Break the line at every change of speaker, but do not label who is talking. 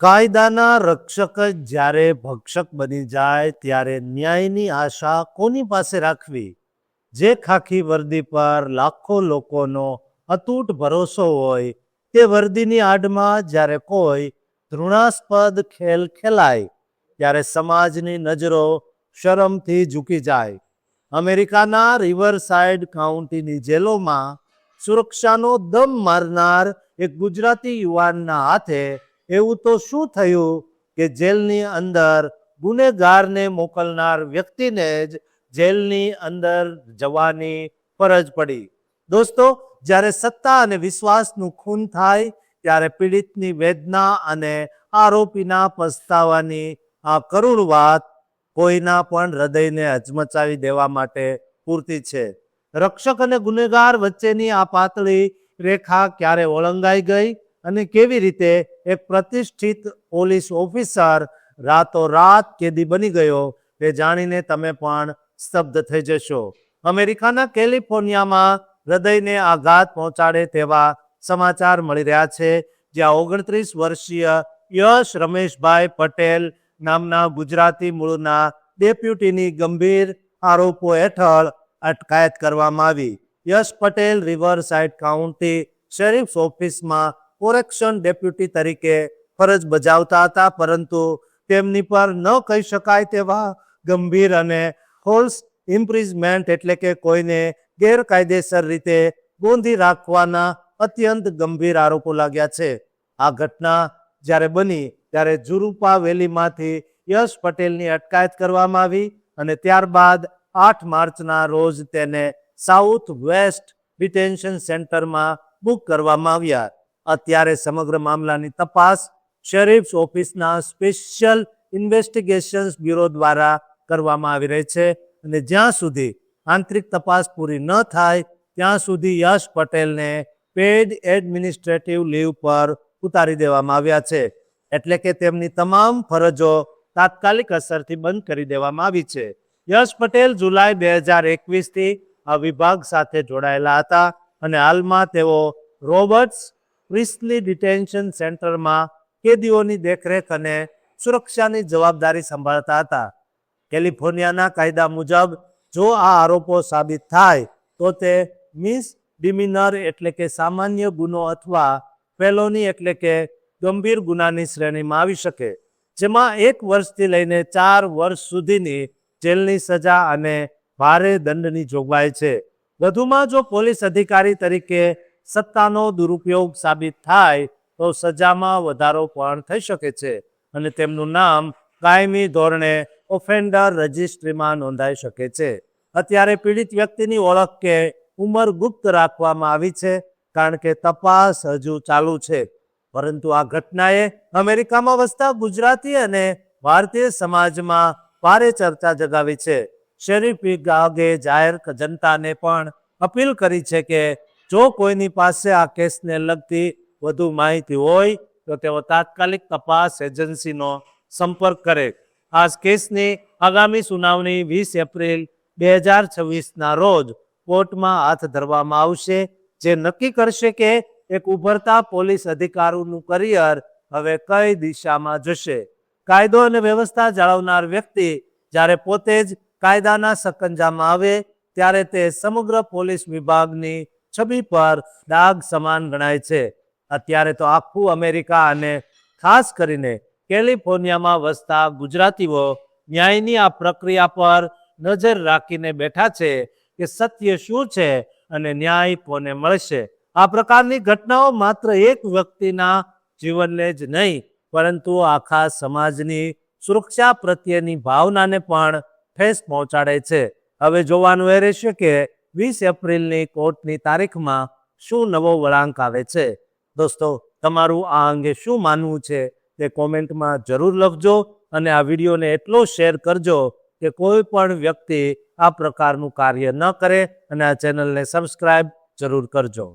કાયદાના રક્ષક જ જ્યારે ભક્ષક બની જાય ત્યારે ન્યાયની આશા કોની પાસે રાખવી? જે ખાખી વર્દી પર લાખો લોકોનો અતૂટ ભરોસો હોય તે વર્દીની આડમાં જ્યારે કોઈ ઘૃણાસ્પદ ખેલ ખેલાય ત્યારે સમાજની નજરો શરમથી ઝૂકી જાય. અમેરિકાના રિવરસાઇડ કાઉન્ટીની જેલોમાં સુરક્ષાનો દમ મારનાર એક ગુજરાતી યુવાનના હાથે એવું તો શું થયું કે જેલની અંદર ગુનેગારને મોકલનાર વ્યક્તિને જ જેલની અંદર જવાની ફરજ પડી. દોસ્તો, જ્યારે સત્તા અને વિશ્વાસનું ખૂન થાય ત્યારે પીડિતની વેદના અને આરોપીના પસ્તાવાની આ કરુણ વાત કોઈના પણ હૃદયને હચમચાવી દેવા માટે પૂરતી છે. રક્ષક અને ગુનેગાર વચ્ચેની આ પાતળી રેખા ક્યારે ઓળંગાઈ ગઈ અને કેવી રીતે એક પ્રતિષ્ઠિત પોલીસ ઓફિસર રાતોરાત કેદી બની ગયો તે જાણીને તમે પણ સ્તબ્ધ થઈ જશો. અમેરિકાના કેલિફોર્નિયામાં હૃદયને આઘાત પહોંચાડે તેવા સમાચાર મળી રહ્યા છે, જ્યાં 29 વર્ષીય યશ રમેશભાઈ પટેલ નામના ગુજરાતી મૂળના ડેપ્યુટીની ગંભીર આરોપો હેઠળ અટકાયત કરવામાં આવી. યશ પટેલ રિવરસાઇડ કાઉન્ટી શેરીફ ઓફિસમાં કોરેક્શન ડેપ્યુટી તરીકે ફરજ બજાવતા હતા, પરંતુ તેમની પર ન કહી શકાય તેવા ગંભીર અને ફોલ્સ ઇમ્પ્રિઝમેન્ટ એટલે કે કોઈને ગેરકાયદેસર રીતે ગોંધી રાખવાના અત્યંત ગંભીર આરોપો લાગ્યા છે. આ ઘટના જ્યારે બની ત્યારે જુરુપા વેલીમાંથી યશ પટેલની અટકાયત કરવામાં આવી અને ત્યારબાદ 8 માર્ચના રોજ તેને સાઉથ વેસ્ટ ડિટેન્શન સેન્ટરમાં બુક કરવામાં આવ્યા. અત્યારે સમગ્ર મામલાની તપાસ શેરીફ ઓફિસના સ્પેશિયલ ઇન્વેસ્ટિગેશન્સ બ્યુરો દ્વારા કરવામાં આવી રહી છે અને જ્યાં સુધી આંતરિક તપાસ પૂરી ન થાય ત્યાં સુધી યશ પટેલને પેઇડ એડમિનિસ્ટ્રેટિવ લીવ પર ઉતારી દેવામાં આવ્યા છે. એટલે કે તેમની તમામ ફરજો તાત્કાલિક અસરથી બંધ કરી દેવામાં આવી છે. યશ પટેલ જુલાઈ 2021થી આ વિભાગ સાથે જોડાયેલા હતા અને હાલમાં તેઓ રોબર્ટ્સ પ્રિસ્ટલી ડિટેન્શન સેન્ટરમાં કેદીઓની દેખરેખ અને સુરક્ષાની જવાબદારી સંભાળતા હતા. કેલિફોર્નિયાના કાયદા મુજબ જો આ આરોપો સાબિત થાય તો તે મિસડિમિનર એટલે કે સામાન્ય ગુનો અથવા ફેલોની એટલે કે ગંભીર ગુનાની શ્રેણીમાં આવી શકે, જેમાં 1 વર્ષથી લઈને 4 વર્ષ સુધીની જેલની સજા અને ભારે દંડની જોગવાઈ છે. વધુમાં જો પોલીસ અધિકારી તરીકે સત્તાનો દુરુપયોગ સાબિત થાય તો સજામાં વધારો પણ થઈ શકે છે અને તેમનું નામ કાયમી ધોરણે ઓફેન્ડર રજિસ્ટ્રીમાં નોંધાઈ શકે છે. અત્યારે પીડિત વ્યક્તિની ઓળખ કે ઉંમર ગુપ્ત રાખવામાં આવી છે કારણ કે તપાસ હજુ ચાલુ છે. પરંતુ આ ઘટનાએ અમેરિકામાં વસતા ગુજરાતી અને ભારતીય સમાજમાં ભારે ચર્ચા જગાવી છે. શેરીફ વિભાગે જાહેર જનતાને પણ અપીલ કરી છે કે જો કોઈની પાસે આ કેસને લગતી વધુ માહિતી હોય તો તેઓ તાત્કાલિક તપાસ એજન્સીનો સંપર્ક કરે. આ કેસની આગામી સુનાવણી 20 એપ્રિલ 2026ના રોજ કોર્ટમાં હાથ ધરવામાં આવશે, જે નક્કી કરશે કે એક ઉભરતા પોલીસ અધિકારીનું કરિયર હવે કઈ દિશામાં જશે. કાયદો અને વ્યવસ્થા જાળવનાર વ્યક્તિ જ્યારે પોતે જ કાયદાના સકંજામાં આવે ત્યારે તે સમગ્ર પોલીસ વિભાગની છબી પર ડાઘ સમાન ગણાય છે. અત્યારે તો આખું અમેરિકા અને ખાસ કરીને કેલિફોર્નિયામાં વસતા ગુજરાતીઓ ન્યાયની આ પ્રક્રિયા પર નજર રાખીને બેઠા છે કે સત્ય શું છે અને ન્યાય કોને મળશે. આ પ્રકારની ઘટનાઓ માત્ર એક વ્યક્તિના જીવનને જ નહીં પરંતુ આખા સમાજની સુરક્ષા પ્રત્યેની ભાવનાને પણ ઠેસ પહોંચાડે છે. હવે જોવાનું એ રહેશે કે 20 એપ્રિલની કોર્ટની તારીખમાં શું નવો વળાંક આવે છે. દોસ્તો, તમારું આ અંગે શું માનવું છે તે કોમેન્ટમાં જરૂર લખજો અને આ વિડીયોને એટલો શેર કરજો કે કોઈ પણ વ્યક્તિ આ પ્રકારનું કાર્ય ન કરે અને આ ચેનલને સબસ્ક્રાઇબ જરૂર કરજો.